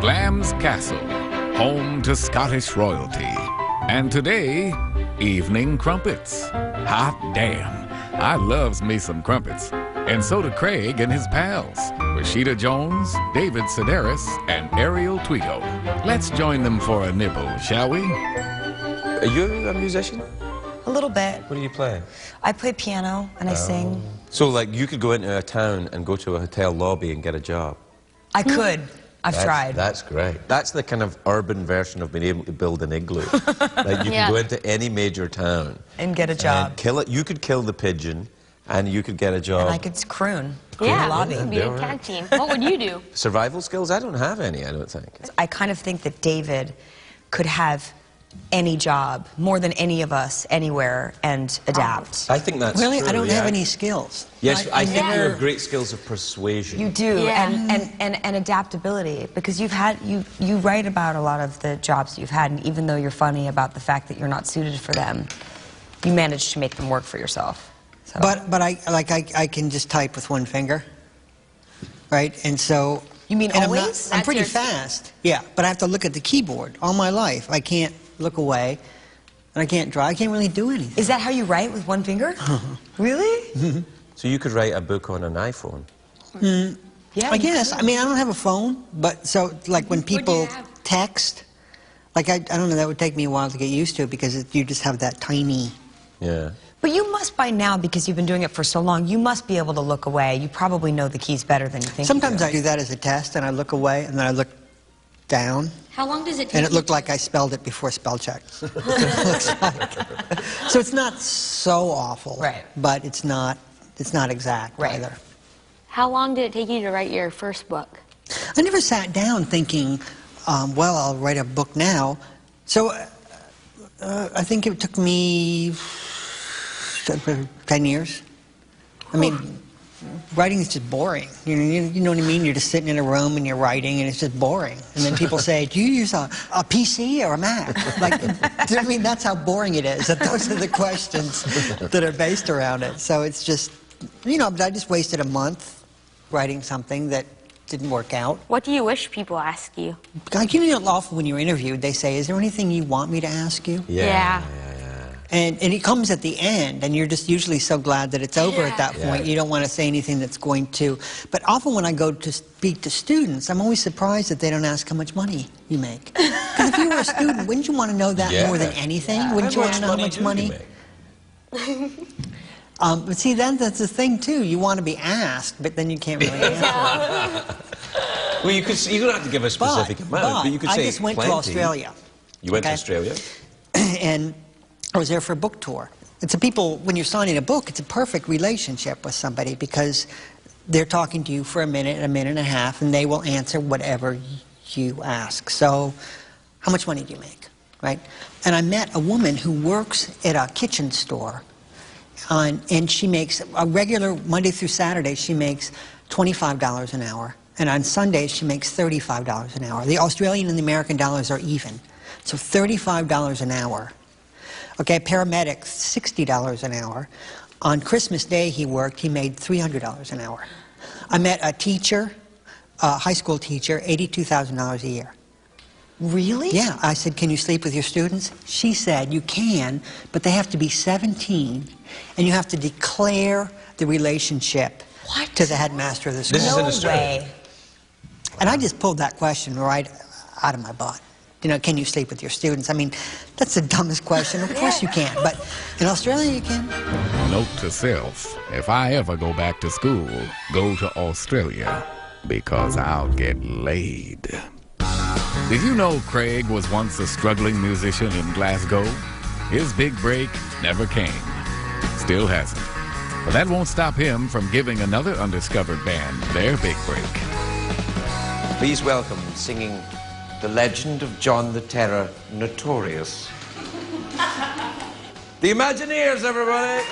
Glam's Castle, home to Scottish royalty. And today, evening crumpets. Hot damn, I loves me some crumpets. And so do Craig and his pals, Rashida Jones, David Sedaris, and Ariel Tweedo. Let's join them for a nibble, shall we? Are you a musician? A little bit. What do you play? I play piano and I sing. So, like, you could go into a town and go to a hotel lobby and get a job? I could. I've tried. That's great. That's the kind of urban version of being able to build an igloo. Like, you can go into any major town and get a job. And kill it. You could kill the pigeon and you could get a job. And I could croon. Yeah, lobby. we could be a tag team. What would you do? Survival skills? I don't have any, I don't think. I kind of think that David could have any job, more than any of us, anywhere, and adapt. I think that's really? true, I don't have any skills. Yes, I think you have great skills of persuasion. You do, Yeah. and adaptability, because you write about a lot of the jobs you've had, and even though you're funny about the fact that you're not suited for them, you manage to make them work for yourself. So. But I can just type with one finger, right? And so... You mean always? I'm pretty fast. Yeah, but I have to look at the keyboard all my life. I can't look away, and I can't draw. I can't really do anything. Is that how you write, with one finger? Really? So you could write a book on an iPhone? Yeah, I guess. I mean, I don't have a phone, but so, like, when people text, like, I don't know, that would take me a while to get used to, because you just have that tiny... Yeah. But you must by now, because you've been doing it for so long, you must be able to look away. You probably know the keys better than you think. Sometimes I do that as a test, and I look away, and then I look down. How long does it take? And it looked like I spelled it before spell check. Looks like. So it's not so awful, right? But it's not exact either. How long did it take you to write your first book? I never sat down thinking, well, I'll write a book now. So I think it took me 10 years. I mean, writing is just boring. You know what I mean? You're just sitting in a room and you're writing, and it's just boring. And then people say, do you use a PC or a Mac? Like, I mean, that's how boring it is. That those are the questions that are based around it. So it's just, you know, but I just wasted a month writing something that didn't work out. What do you wish people ask you? Like, you know, often when you're interviewed, they say, is there anything you want me to ask you? Yeah. And it comes at the end, and you're just usually so glad that it's over at that point. You don't want to say anything that's going to... But often when I go to speak to students, I'm always surprised that they don't ask how much money you make. Because if you were a student, wouldn't you want to know that more than anything? Wouldn't you want to know how much money? But see, then that's the thing, too. You want to be asked, but then you can't really answer. Well, you don't have to give a specific amount, but you could say I just went to Australia. You went to Australia? And I was there for a book tour. It's a people, when you're signing a book, it's a perfect relationship with somebody, because they're talking to you for a minute and a half, and they will answer whatever you ask. So, how much money do you make, right? And I met a woman who works at a kitchen store, and she makes, a regular Monday through Saturday, she makes $25 an hour. And on Sundays, she makes $35 an hour. The Australian and the American dollars are even. So $35 an hour. Okay, a paramedic, $60 an hour. On Christmas Day he worked, he made $300 an hour. I met a teacher, a high school teacher, $82,000 a year. Really? Yeah, I said, can you sleep with your students? She said, you can, but they have to be 17, and you have to declare the relationship to the headmaster of the school. This is in Australia. Way. And I just pulled that question right out of my butt. You know, can you sleep with your students? I mean, that's the dumbest question. Of course you can, but in Australia you can. Note to self, if I ever go back to school, go to Australia, because I'll get laid. Did you know Craig was once a struggling musician in Glasgow? His big break never came. Still hasn't. But that won't stop him from giving another undiscovered band their big break. Please welcome, singing The Legend of John the Terror, Notorious. The Imagineers, everybody!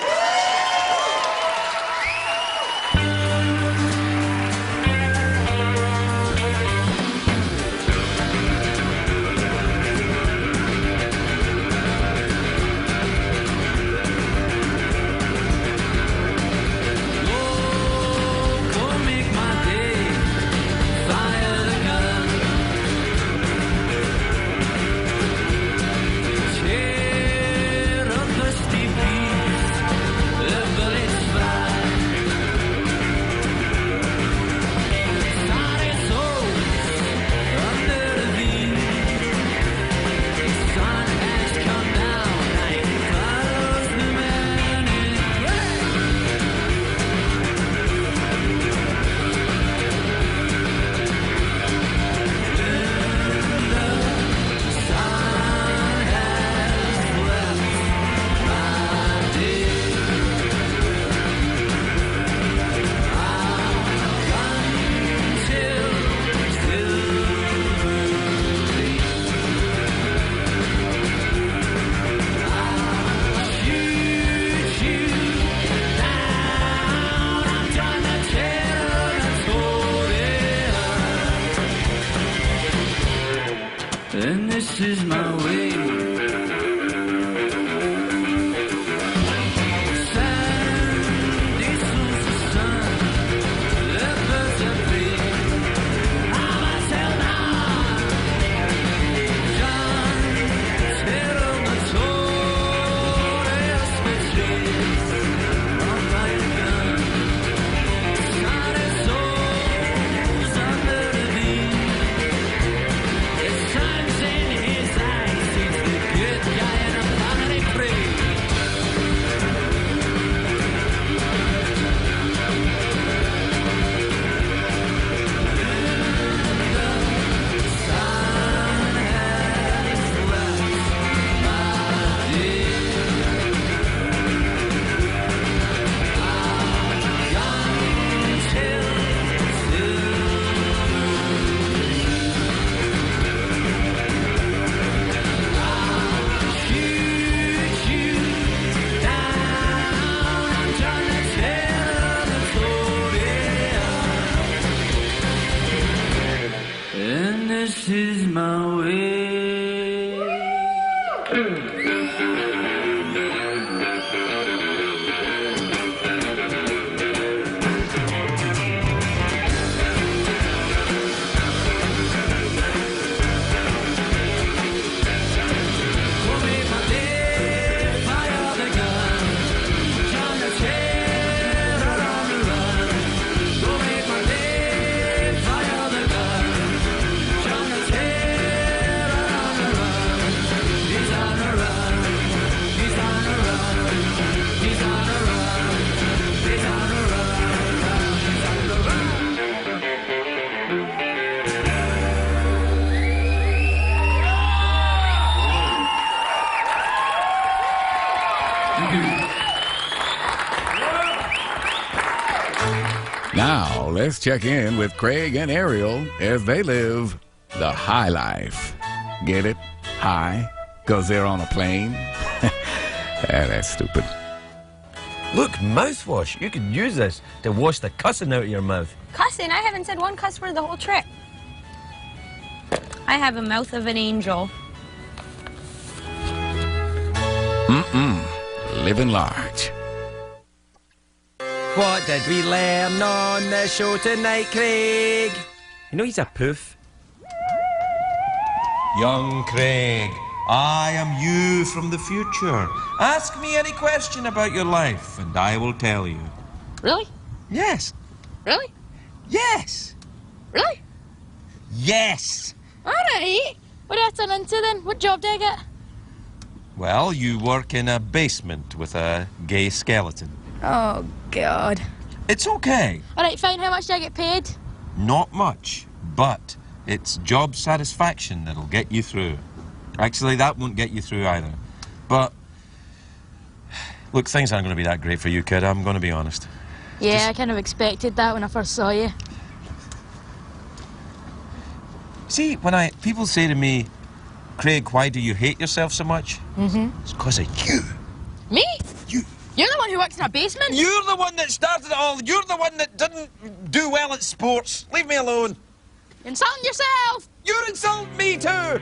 this is my way. This is my way. Now, let's check in with Craig and Ariel as they live the high life. Get it? High? Because they're on a plane? That's stupid. Look, mouthwash. You can use this to wash the cussing out of your mouth. Cussing? I haven't said one cuss word the whole trip. I have a mouth of an angel. Living large. What did we learn on the show tonight, Craig? You know he's a poof. Young Craig, I am you from the future. Ask me any question about your life, and I will tell you. Really? Yes. Really? Yes. Really? Yes. All right. What do I turn into then? What job do I get? Well, you work in a basement with a gay skeleton. Oh, God. It's okay. All right, fine. How much do I get paid? Not much, but it's job satisfaction that'll get you through. Actually, that won't get you through either. But, look, things aren't going to be that great for you, kid. I'm going to be honest. Yeah, I kind of expected that when I first saw you. See, when people say to me, Craig, why do you hate yourself so much? It's because of you. Me? You. You're the one who works in a basement? You're the one that started it all. You're the one that didn't do well at sports. Leave me alone. You're insulting yourself! You're insulting me too.